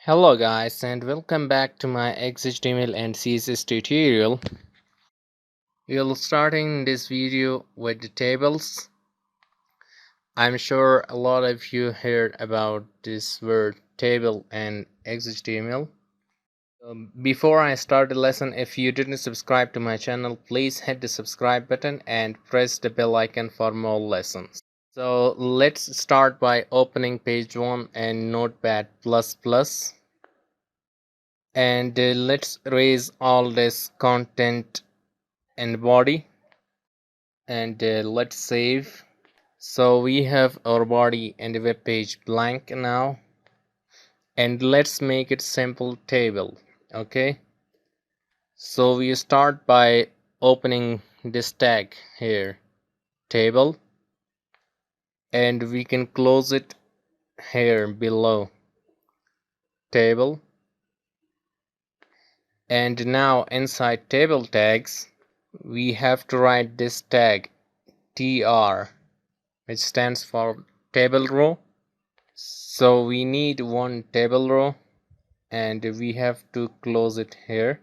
Hello guys and welcome back to my HTML and CSS tutorial. We'll starting this video with the tables. I'm sure a lot of you heard about this word table and HTML. Before I start the lesson, if you didn't subscribe to my channel, please hit the subscribe button and press the bell icon for more lessons. So let's start by opening page 1 and Notepad++. And let's erase all this content and body, and let's save. So we have our body and the web page blank now, and let's make it simple table. Okay, so we start by opening this tag here, table, and we can close it here below, table. And now inside table tags we have to write this tag tr, which stands for table row. So we need one table row and we have to close it here,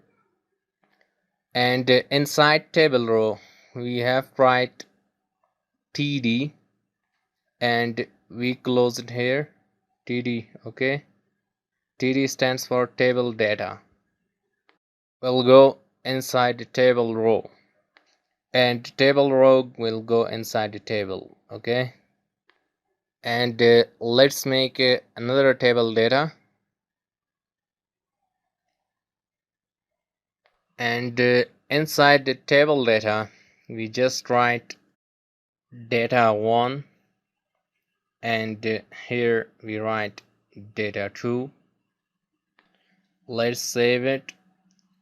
and inside table row we have to write td and we close it here, td. Okay, td stands for table data. We'll go inside the table row and table row will go inside the table. Okay, and let's make another table data, and inside the table data we just write data 1, and here we write data 2. Let's save it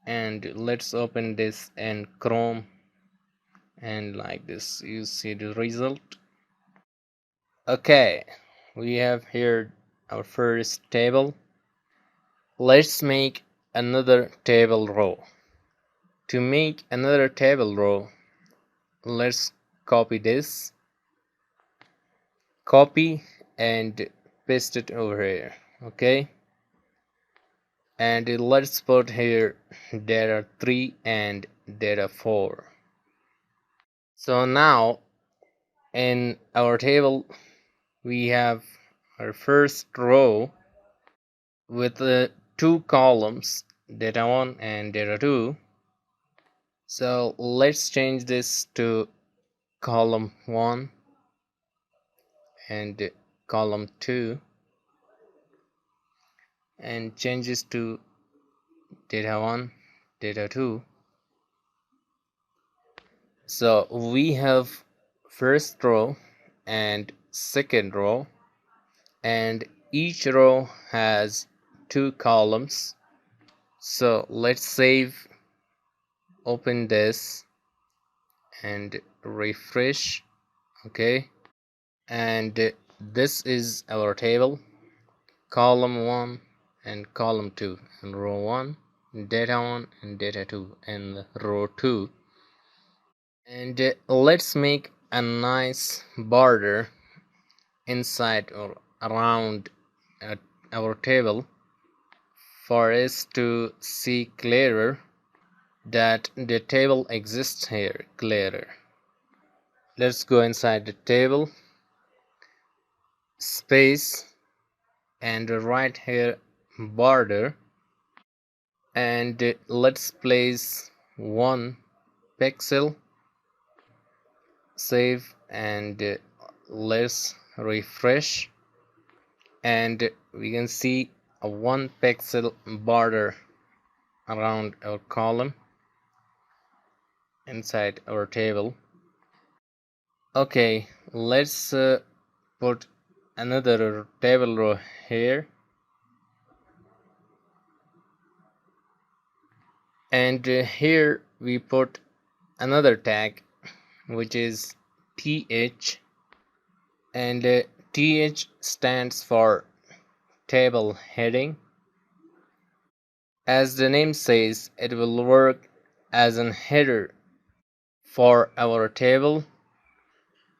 and let's open this in Chrome, and like this you see the result. Okay, we have here our first table. Let's make another table row. To make another table row, let's copy this, copy and paste it over here. Okay, and let's put here data 3 and data 4. So now in our table we have our first row with two columns, data 1 and data 2. So let's change this to column 1 and column 2, and changes to data 1, data 2. So we have first row and second row, and each row has two columns. So let's save, open this and refresh. Okay, and this is our table, column 1 and column 2, and row 1, data 1 and data 2, and row 2. And let's make a nice border inside or around our table for us to see clearer that the table exists here clearer. Let's go inside the table, space, and write here border, and let's place 1 pixel. Save, and let's refresh, and we can see a 1 pixel border around our column inside our table. Okay, let's put another table row here, and here we put another tag which is th, and th stands for table heading. As the name says, it will work as an header for our table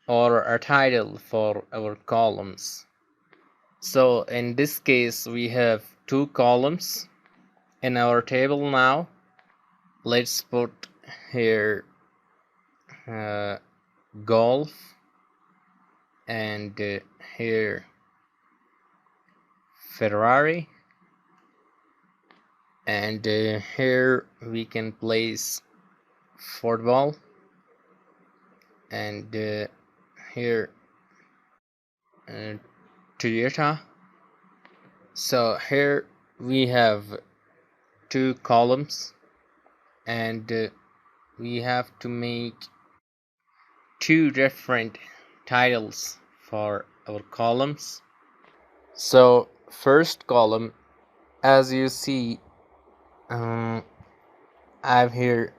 or a title for our columns. So in this case we have two columns in our table now. Let's put here golf, and here Ferrari, and here we can place football, and here Toyota. So here we have two columns, and we have to make two different titles for our columns. So first column, as you see, I have here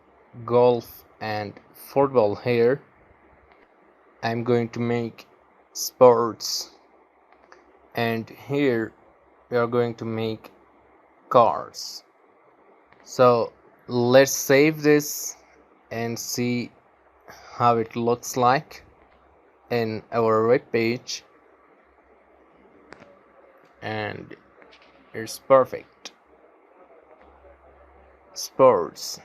golf and football here. I'm going to make sports, and here we are going to make cars. So let's save this and see how it looks like in our web page, and it's perfect. Sports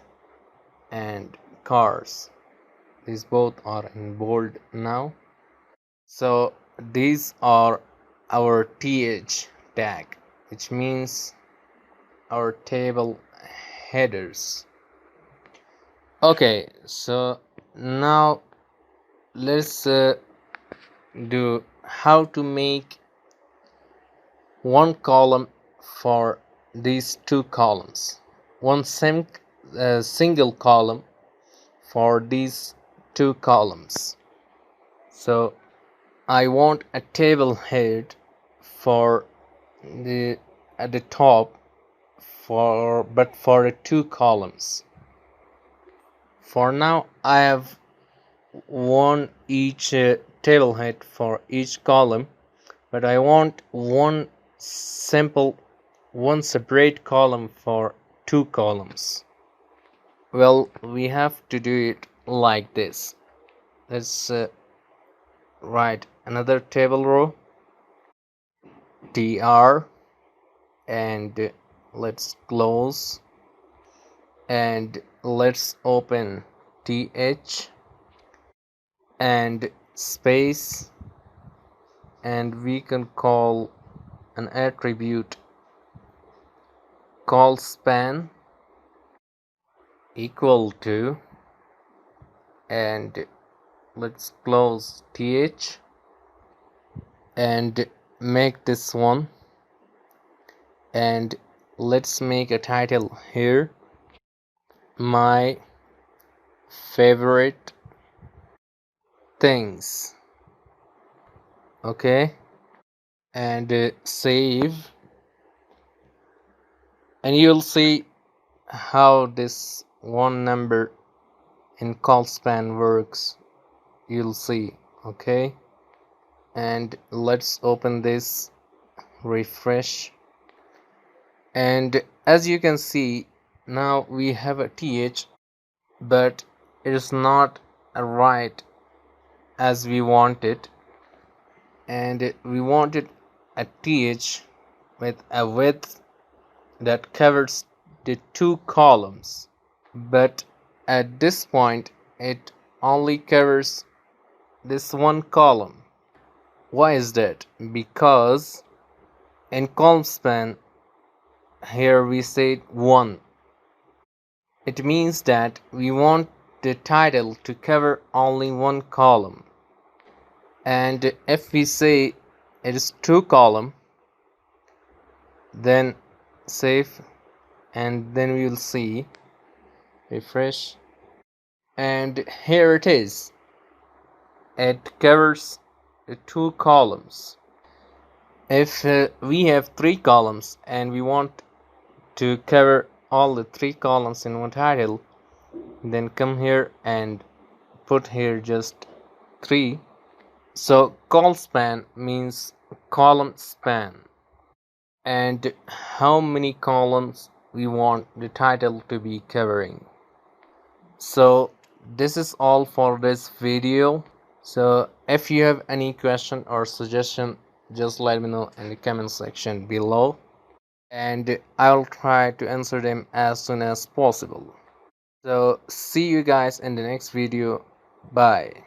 and cars, these both are in bold now. So these are our th tag, which means our table headers. Okay, so now let's do how to make one column for these two columns, one single column for these two columns. So I want a table head for the at the top but for the two columns. For now I have one each table head for each column, but I want one separate column for two columns. Well, we have to do it like this. Let's write another table row, tr, and let's close, and let's open th and space, and we can call an attribute Colspan equal to, and let's close th and make this one, and let's make a title here, my favorite things. Okay, and save, and you'll see how this one number in Colspan works. You'll see. Okay, and let's open this, refresh, and as you can see, now we have a th, but it is not right as we want it, and we wanted a th with a width that covers the two columns, but at this point it only covers this one column. Why is that? Because in Colspan here we said 1. It means that we want the title to cover only one column, and if we say it is two column, then save, and then we will see, refresh, and here it is. It covers the two columns. If we have three columns and we want to cover all the three columns in one title, then come here and put here just 3. So Colspan means column span, and how many columns we want the title to be covering. So this is all for this video. So if you have any question or suggestion, just let me know in the comment section below. and I'll try to answer them as soon as possible. So see you guys in the next video. Bye.